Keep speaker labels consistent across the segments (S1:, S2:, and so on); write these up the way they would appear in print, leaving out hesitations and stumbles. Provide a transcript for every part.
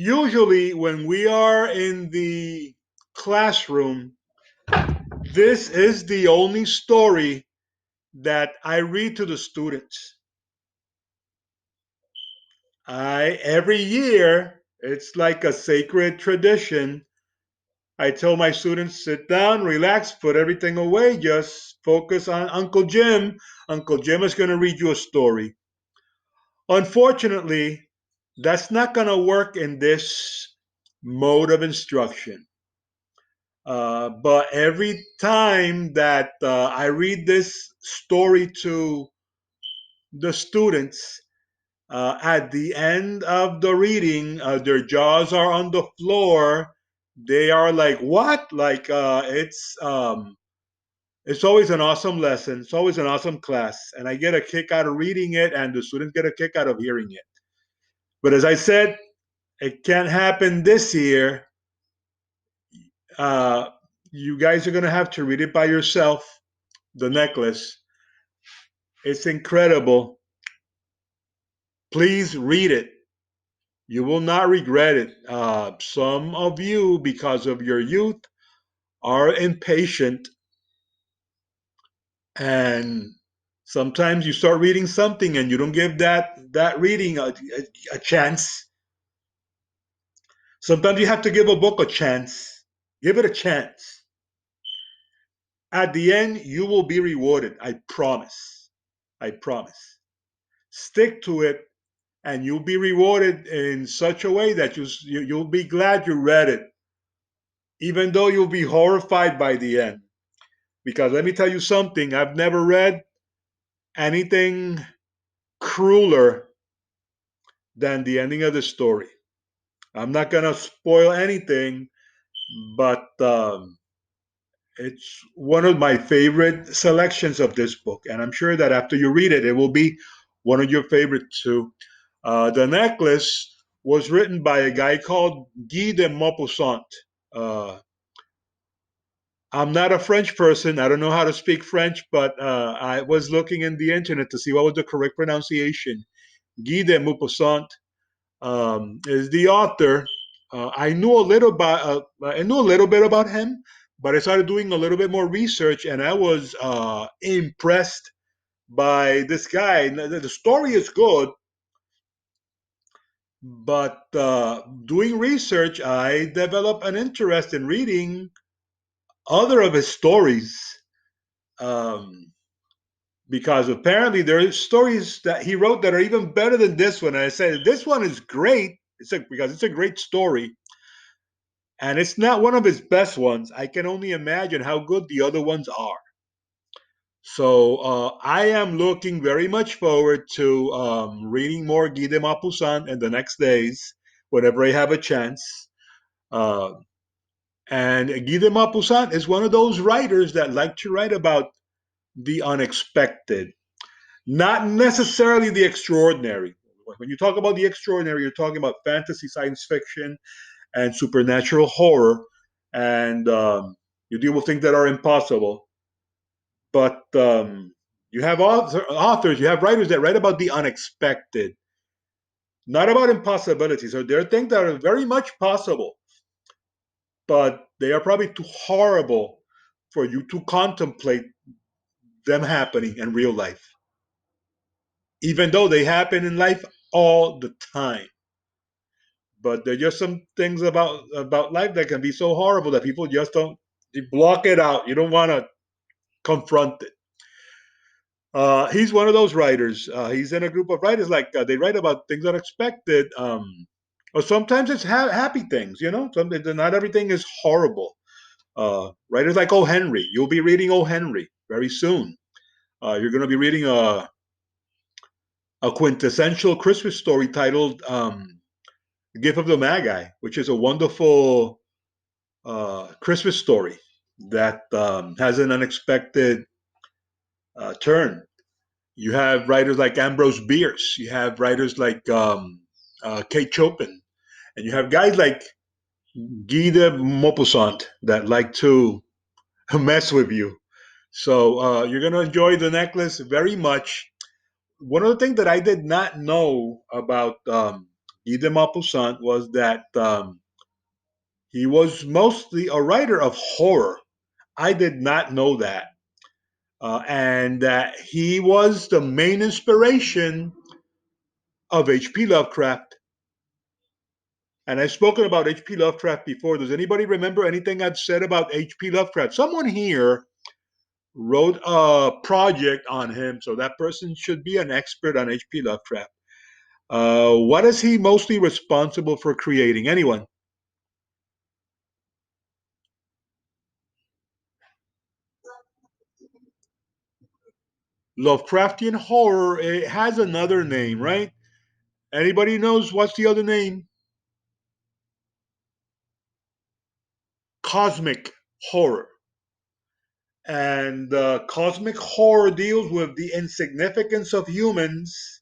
S1: Usually, when we are in the classroom, this is the only story that I read to the students. Every year, it's like a sacred tradition. I tell my students, sit down, relax, put everything away, just focus on Uncle Jim. Uncle Jim is going to read you a story. Unfortunately, that's not going to work in this mode of instruction. But every time that I read this story to the students, at the end of the reading, their jaws are on the floor. They are like, "What?" Like it's always an awesome lesson. It's always an awesome class, and I get a kick out of reading it, and the students get a kick out of hearing it. But as I said, it can't happen this year. Uh, you guys are gonna have to read it by yourself. The necklace. It's incredible. Please read it. You will not regret it. Some of you, because of your youth, are impatient, and sometimes you start reading something and you don't give that reading a chance. Sometimes you have to give a book a chance. Give it a chance. At the end, you will be rewarded. I promise. I promise. Stick to it, and you'll be rewarded in such a way that you'll be glad you read it, even though you'll be horrified by the end. Because let me tell you something, I've never read anything crueler than the ending of the story. I'm not going to spoil anything, but it's one of my favorite selections of this book. And I'm sure that after you read it, it will be one of your favorite too. The Necklace was written by a guy called Guy de Maupassant. Uh, I'm not a French person. I don't know how to speak French, but I was looking in the internet to see what was the correct pronunciation. Guy de Maupassant is the author. I knew a little bit about him, but I started doing a little bit more research, and I was impressed by this guy. The story is good, but doing research, I developed an interest in reading other of his stories. Um, because apparently there are stories that he wrote that are even better than this one. And I said, this one is great. Because it's a great story, and it's not one of his best ones. I can only imagine how good the other ones are. So I am looking very much forward to reading more Guy de Maupassant in the next days, whenever I have a chance. Uh, and Guy de Maupassant is one of those writers that like to write about the unexpected, not necessarily the extraordinary. When you talk about the extraordinary, you're talking about fantasy, science fiction, and supernatural horror, and you deal with things that are impossible. But you have authors, you have writers that write about the unexpected, not about impossibilities. So there are things that are very much possible, but they are probably too horrible for you to contemplate them happening in real life, even though they happen in life all the time. But there are just some things about life that can be so horrible that people just don't, you block it out. You don't want to confront it. He's one of those writers. He's in a group of writers like they write about things unexpected. Or sometimes it's happy things. Not everything is horrible. Writers like O. Henry. You'll be reading O. Henry very soon. You're going to be reading a quintessential Christmas story titled "Gift of the Magi," which is a wonderful Christmas story that has an unexpected turn. You have writers like Ambrose Bierce. You have writers like Kate Chopin. And you have guys like Guy de Maupassant that like to mess with you. So you're going to enjoy The Necklace very much. One of the things that I did not know about Guy Guy de Maupassant was that he was mostly a writer of horror. I did not know that. And that he was the main inspiration of H.P. Lovecraft. And I've spoken about H.P. Lovecraft before. Does anybody remember anything I've said about H.P. Lovecraft? Someone here wrote a project on him, so that person should be an expert on H.P. Lovecraft. What is he mostly responsible for creating? Anyone? Lovecraftian horror, it has another name, right? Anybody knows what's the other name? Cosmic horror. And cosmic horror deals with the insignificance of humans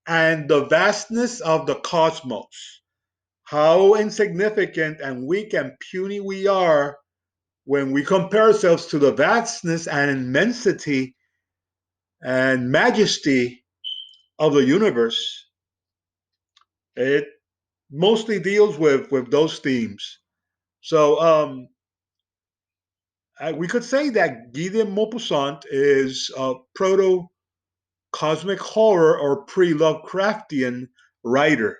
S1: and the vastness of the cosmos. How insignificant and weak and puny we are when we compare ourselves to the vastness and immensity and majesty of the universe. It mostly deals with those themes. So we could say that Guy de Maupassant is a proto cosmic horror or pre Lovecraftian writer.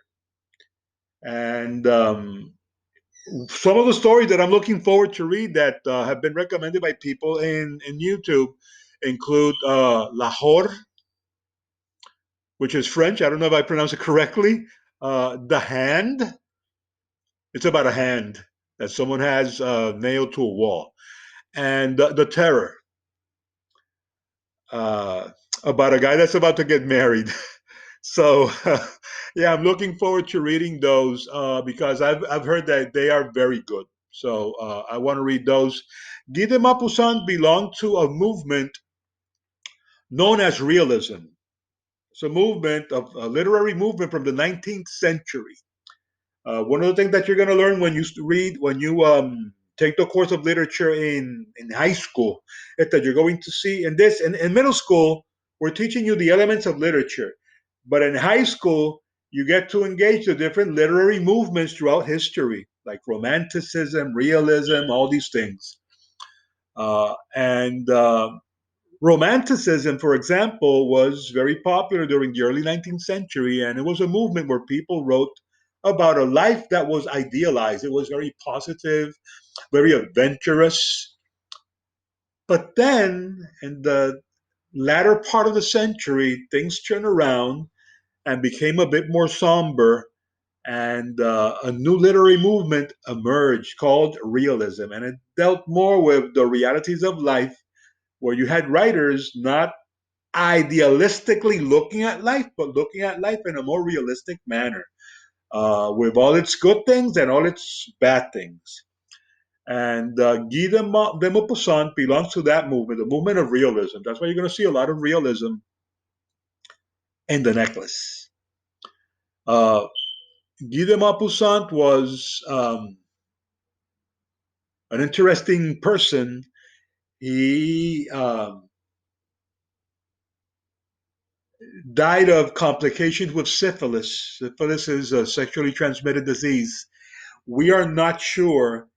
S1: And some of the stories that I'm looking forward to read that have been recommended by people in YouTube include Lahore, which is French. I don't know if I pronounce it correctly. The Hand. It's about a hand that someone has nailed to a wall. And The Terror, uh, about a guy that's about to get married. So, yeah, I'm looking forward to reading those because I've heard that they are very good. So I want to read those. Guy de Maupassant belonged to a movement known as realism. It's a movement of a literary movement from the 19th century. One of the things that you're going to learn when you read, when you take the course of literature in high school, is that you're going to see in this, in middle school, we're teaching you the elements of literature. But in high school, you get to engage the different literary movements throughout history, like romanticism, realism, all these things. And Romanticism, for example, was very popular during the early 19th century, and it was a movement where people wrote about a life that was idealized. It was very positive, very adventurous. But then, in the latter part of the century, things turned around and became a bit more somber, and a new literary movement emerged called realism, and it dealt more with the realities of life, where you had writers not idealistically looking at life, but looking at life in a more realistic manner, with all its good things and all its bad things. And Guy de Maupassant belongs to that movement, the movement of realism. That's why you're going to see a lot of realism in the necklace. Uh, Guy de Maupassant was an interesting person. He died of complications with syphilis. Syphilis is a sexually transmitted disease. We are not sure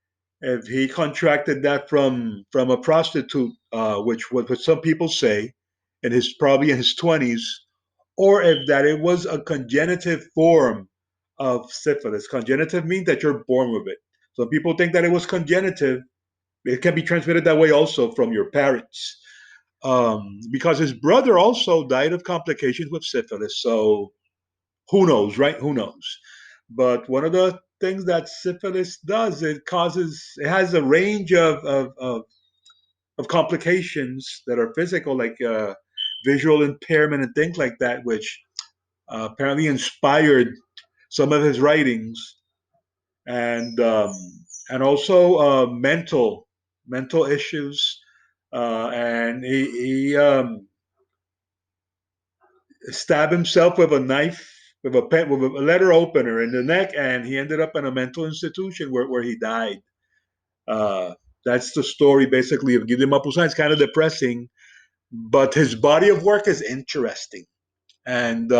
S1: if he contracted that from a prostitute, which what some people say, and his probably in his 20s, or if that it was a congenitive form of syphilis. Congenitive means that you're born with it. So people think that it was congenitive. It can be transmitted that way also from your parents. Because his brother also died of complications with syphilis. So who knows, right? Who knows? But one of the things that syphilis does, it has a range of complications that are physical, like visual impairment and things like that, which apparently inspired some of his writings, and and also mental issues. And he stabbed himself with a knife, with a pen, with a letter opener in the neck, and he ended up in a mental institution where he died. Uh, that's the story basically of Guillaume Maupassant. It's kind of depressing, but his body of work is interesting. And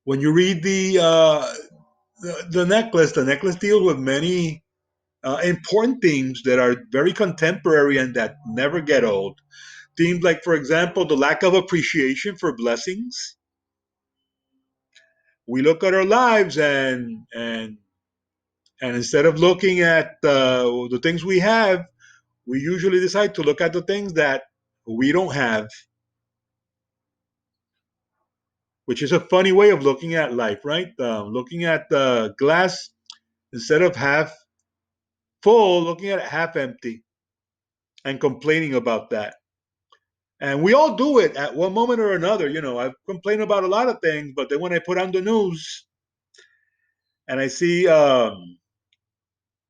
S1: When you read the necklace deals with many important themes that are very contemporary and that never get old. Themes like, for example, the lack of appreciation for blessings. We look at our lives and instead of looking at the things we have, we usually decide to look at the things that we don't have, which is a funny way of looking at life, right? Looking at the glass instead of half full, looking at it half empty and complaining about that. And we all do it at one moment or another. You know, I've complained about a lot of things, but then when I put on the news and I see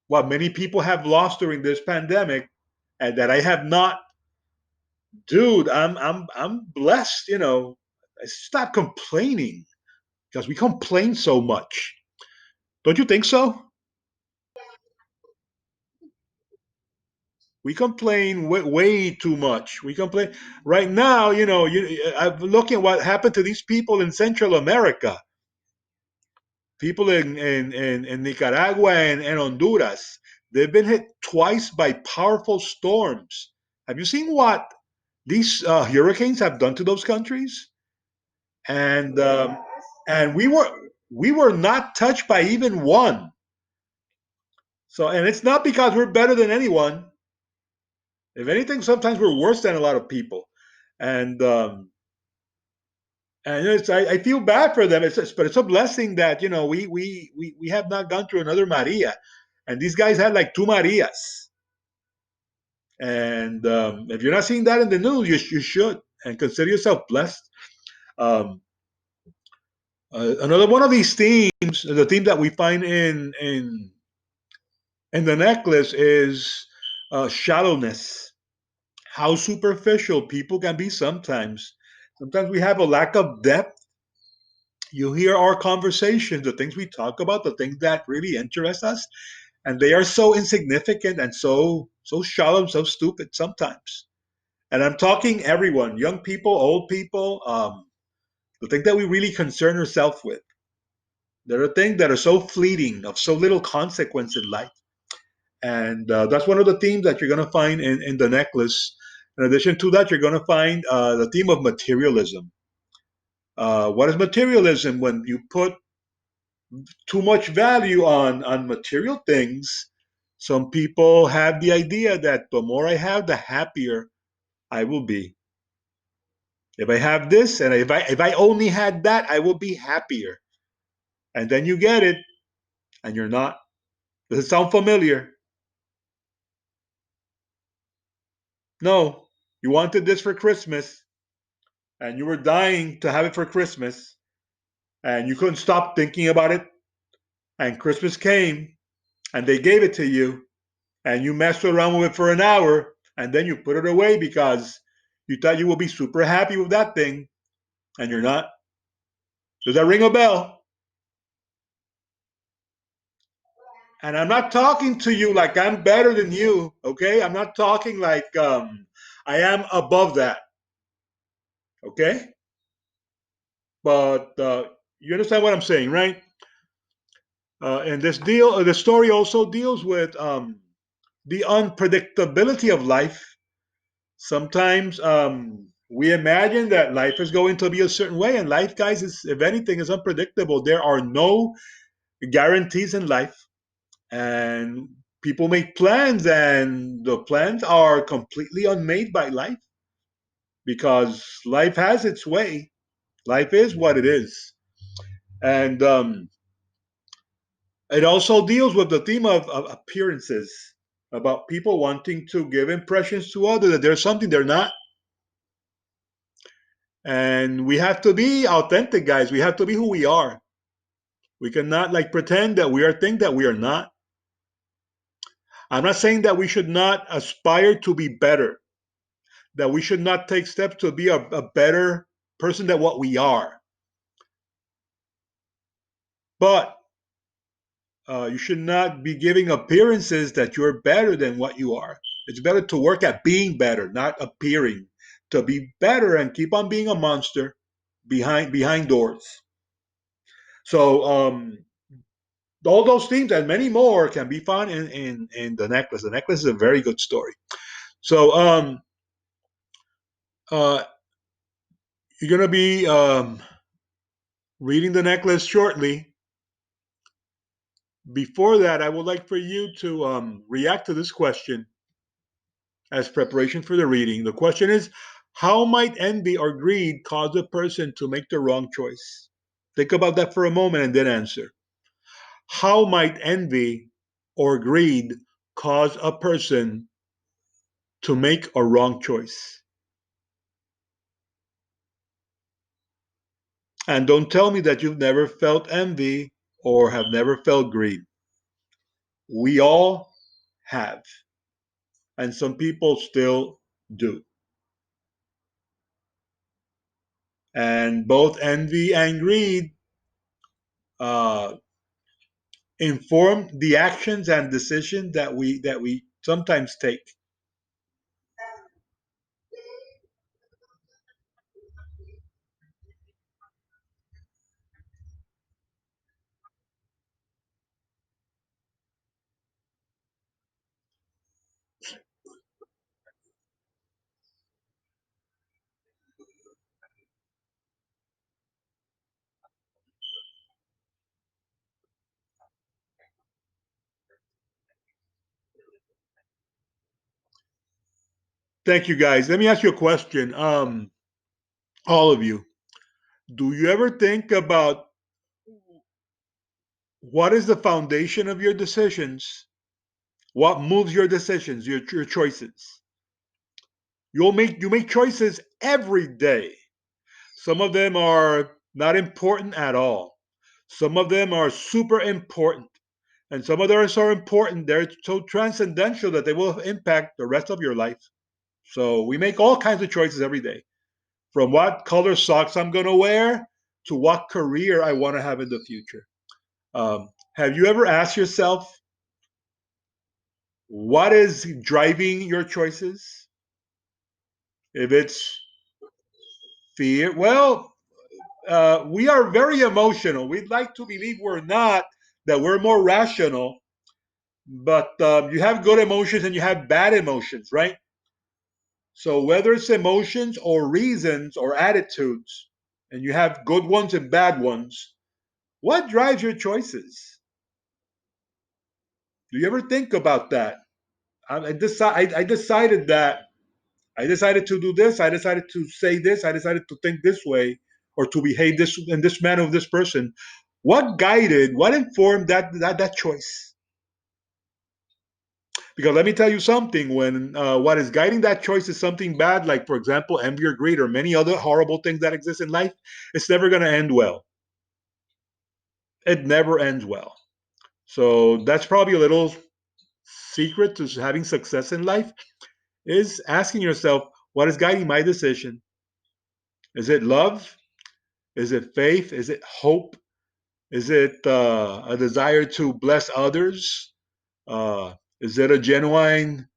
S1: what many people have lost during this pandemic and that I have not, dude, I'm blessed. You know, stop complaining because we complain so much. Don't you think so? We complain way too much. We complain right now. You know, I'm looking at what happened to these people in Central America, people in Nicaragua and Honduras. They've been hit twice by powerful storms. Have you seen what these hurricanes have done to those countries? And and we were not touched by even one. So, and it's not because we're better than anyone. If anything, sometimes we're worse than a lot of people. And I feel bad for them. But it's a blessing that we have not gone through another Maria, and these guys had like two Marias. And if you're not seeing that in the news, you should and consider yourself blessed. Um, Another one of these themes, the theme that we find in the necklace is shallowness. How superficial people can be sometimes. Sometimes we have a lack of depth. You hear our conversations, the things we talk about, the things that really interest us, and they are so insignificant and so shallow, so stupid sometimes. And I'm talking everyone, young people, old people, the things that we really concern ourselves with. There are things that are so fleeting, of so little consequence in life. And that's one of the themes that you're going to find in the necklace. In addition to that, you're going to find the theme of materialism. What is materialism? When you put too much value on material things, some people have the idea that the more I have, the happier I will be. If I have this and if I only had that, I will be happier. And then you get it, and you're not. Does it sound familiar? No, you wanted this for Christmas, and you were dying to have it for Christmas, and you couldn't stop thinking about it. And Christmas came, and they gave it to you, and you messed around with it for an hour, and then you put it away because you thought you would be super happy with that thing, and you're not. Does that ring a bell? And I'm not talking to you like I'm better than you, okay? I'm not talking like I am above that, okay? But you understand what I'm saying, right? And the story also deals with the unpredictability of life. Sometimes we imagine that life is going to be a certain way, and life, guys, is, if anything, is unpredictable. There are no guarantees in life, and people make plans, and the plans are completely unmade by life because life has its way. Life is what it is, and it also deals with the theme of appearances, about people wanting to give impressions to others that there's something they're not. And we have to be authentic, guys. We have to be who we are. We cannot like pretend that we are things that we are not. I'm not saying that we should not aspire to be better, that we should not take steps to be a better person than what we are. But you should not be giving appearances that you're better than what you are. It's better to work at being better, not appearing to be better, and keep on being a monster behind doors. So all those themes and many more can be found in the necklace. The necklace is a very good story. So uh, you're gonna be reading the necklace shortly. Before that, I would like for you to react to this question as preparation for the reading. The question is, how might envy or greed cause a person to make the wrong choice? Think about that for a moment and then answer. How might envy or greed cause a person to make a wrong choice? And don't tell me that you've never felt envy or have never felt greed. We all have, and some people still do. And both envy and greed uh, inform the actions and decisions that we sometimes take. Thank you, guys. Let me ask you a question. All of you, do you ever think about what is the foundation of your decisions? What moves your decisions, your choices? You make choices every day. Some of them are not important at all. Some of them are super important. And some of them are so important, they're so transcendental that they will impact the rest of your life. So we make all kinds of choices every day. From what color socks I'm going to wear to what career I want to have in the future. Have you ever asked yourself what is driving your choices? If it's fear, well, we are very emotional. We'd like to believe we're not, that we're more rational, but you have good emotions and you have bad emotions, right? So whether it's emotions or reasons or attitudes, and you have good ones and bad ones, what drives your choices? Do you ever think about that? I decided that I decided to do this. I decided to say this. I decided to think this way or to behave this in this manner of this person. What guided, what informed that choice? Because let me tell you something, when what is guiding that choice is something bad, like, for example, envy or greed or many other horrible things that exist in life, it's never going to end well. It never ends well. So that's probably a little secret to having success in life, is asking yourself, what is guiding my decision? Is it love? Is it faith? Is it hope? Is it a desire to bless others? Is it a genuine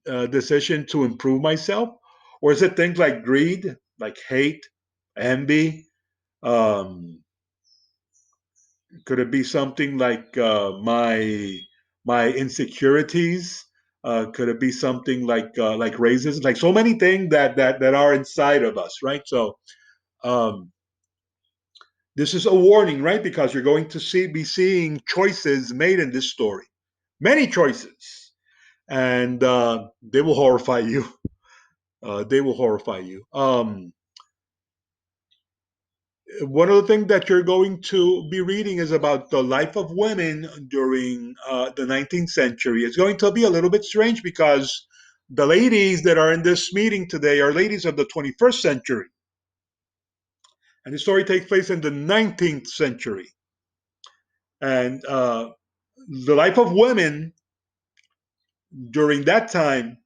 S1: decision to improve myself? Or is it things like greed, like hate, envy? Um, could it be something like my insecurities? Could it be something like racism? Like so many things that are inside of us, right? So um, this is a warning, right? Because you're going to be seeing choices made in this story, many choices, and they will horrify you. They will horrify you. One of the things that you're going to be reading is about the life of women during the 19th century. It's going to be a little bit strange because the ladies that are in this meeting today are ladies of the 21st century, and the story takes place in the 19th century. And the life of women during that time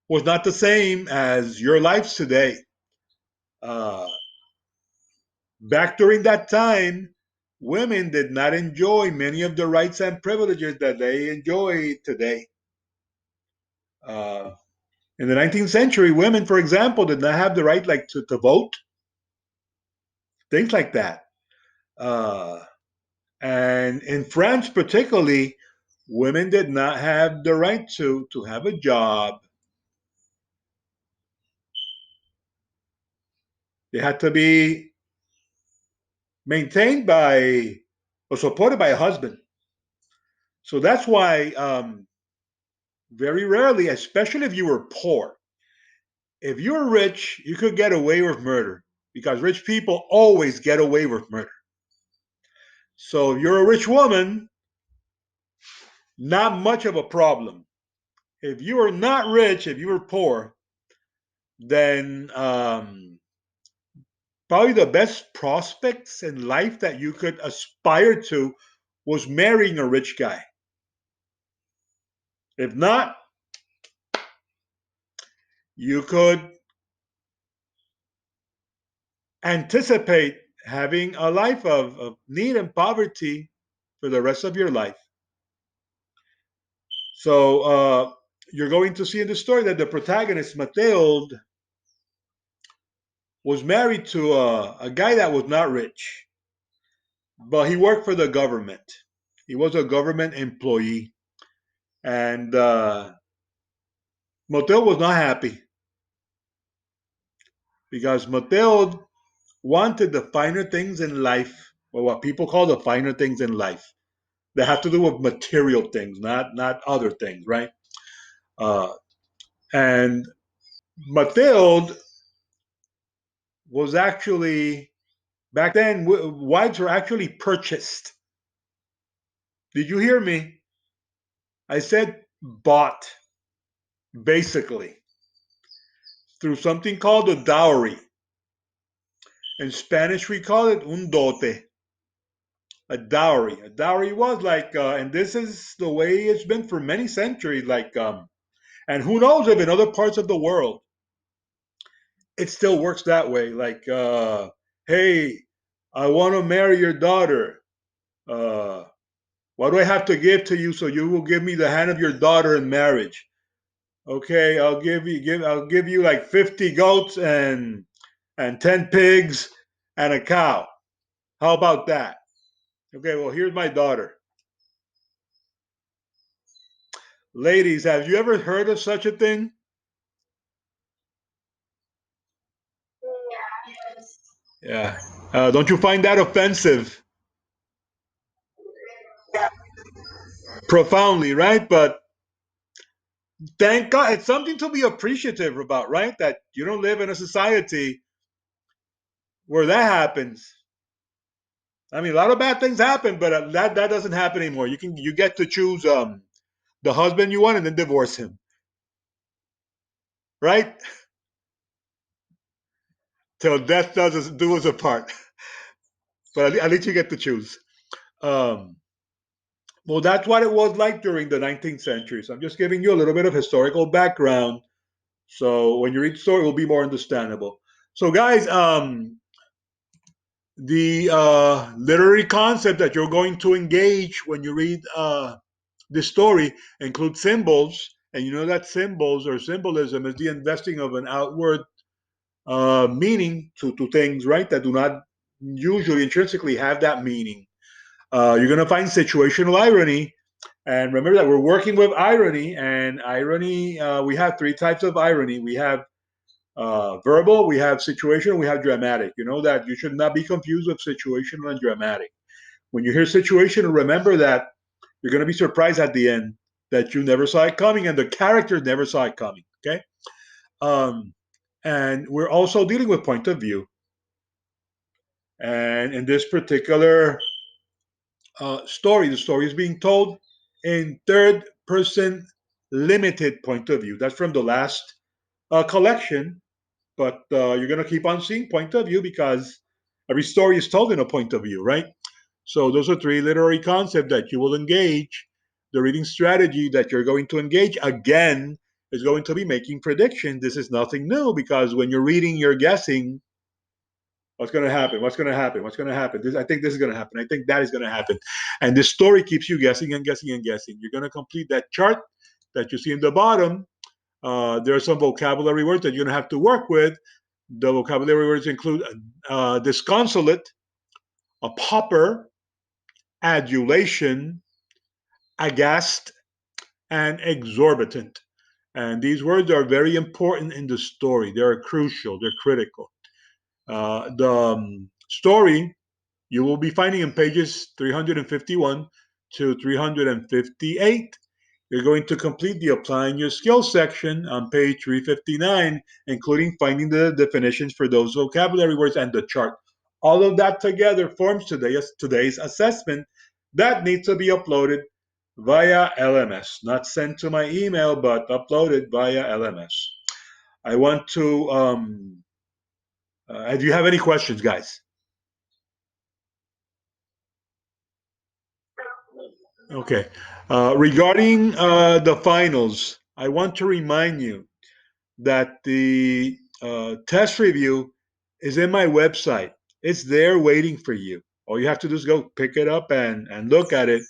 S1: was not the same as your lives today. Uh, Back during that time, women did not enjoy many of the rights and privileges that they enjoy today. Uh, in the 19th century, women, for example, did not have the right like to vote, things like that. Uh, and in France, particularly, women did not have the right to have a job. They had to be maintained by or supported by a husband. So that's why very rarely, especially if you were poor, if you were rich, you could get away with murder because rich people always get away with murder. So if you're a rich woman, not much of a problem. If you are not rich, if you were poor, then probably the best prospects in life that you could aspire to was marrying a rich guy. If not, you could anticipate having a life of need and poverty for the rest of your life. So you're going to see in the story that the protagonist, Mathilde, was married to a guy that was not rich, but he worked for the government. He was a government employee. And Mathilde was not happy because Mathilde wanted the finer things in life, or what people call the finer things in life. That have to do with material things, not other things, right? Uh, and Mathilde was actually back then. Wives were actually purchased. Did you hear me? I said bought, basically, through something called a dowry. In Spanish, we call it un dote, a dowry. A dowry was like, and this is the way it's been for many centuries. Like, and who knows if in other parts of the world it still works that way. Like, hey, I want to marry your daughter. Uh, what do I have to give to you so you will give me the hand of your daughter in marriage? Okay, I'll give you like 50 goats and 10 pigs and a cow. How about that? Okay, well, here's my daughter. Ladies, have you ever heard of such a thing? Yeah. Don't you find that offensive? Profoundly, right? But thank God, it's something to be appreciative about, right? That you don't live in a society where that happens. I mean, a lot of bad things happen, but that doesn't happen anymore. You get to choose the husband you want and then divorce him, right? Till death does us do us apart. But at least you get to choose. Um, well, that's what it was like during the 19th century. So I'm just giving you a little bit of historical background. So when you read the story, it will be more understandable. So, guys, the literary concept that you're going to engage when you read this story includes symbols. And you know that symbols or symbolism is the investing of an outward meaning to things, right? That do not usually intrinsically have that meaning. You're going to find situational irony. And remember that we're working with irony. And irony, we have three types of irony. We have verbal, we have situational, we have dramatic. You know that you should not be confused with situational and dramatic. When you hear situational, remember that you're going to be surprised at the end that you never saw it coming and the character never saw it coming. Okay. Um, and we're also dealing with point of view. And in this particular story, the story is being told in third person limited point of view. That's from the last collection, but you're going to keep on seeing point of view because every story is told in a point of view, right? So those are three literary concepts that you will engage. The reading strategy that you're going to engage again is going to be making predictions. This is nothing new because when you're reading, you're guessing what's going to happen, what's going to happen, what's going to happen. I think this is going to happen. I think that is going to happen. And this story keeps you guessing and guessing and guessing. You're going to complete that chart that you see in the bottom. There are some vocabulary words that you're going to have to work with. The vocabulary words include disconsolate, a pauper, adulation, aghast, and exorbitant. And these words are very important in the story. They're crucial, they're critical. The story you will be finding in pages 351 to 358. You're going to complete the applying your skills section on page 359, including finding the definitions for those vocabulary words and the chart. All of that together forms today's assessment that needs to be uploaded via LMS, not sent to my email, but uploaded via LMS. I want to. Do you have any questions, guys? Okay. Regarding the finals, I want to remind you that the test review is in my website. It's there waiting for you. All you have to do is go pick it up and look at it.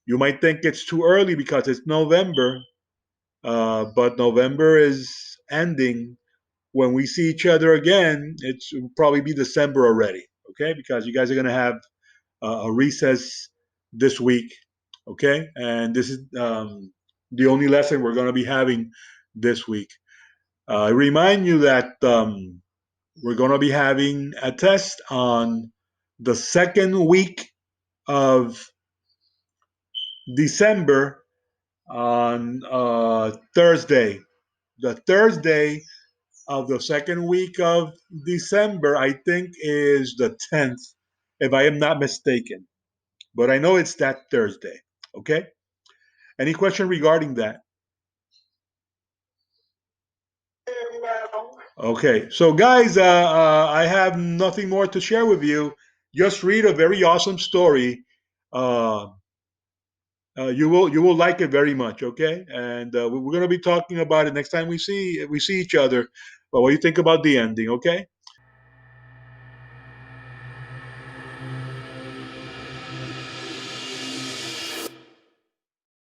S1: You might think it's too early because it's November, but November is ending. When we see each other again, it'll probably be December already, okay? Because you guys are going to have a recess this week, okay? And this is the only lesson we're going to be having this week. I remind you that we're going to be having a test on the second week of December on Thursday. The Thursday of the second week of December, I think, is the 10th, if I am not mistaken. But I know it's that Thursday. Okay? Any question regarding that? Okay, so guys, I have nothing more to share with you. Just read a very awesome story. Uh, you will like it very much. Okay, and we're going to be talking about it next time we see each other. But what do you think about the ending? Okay.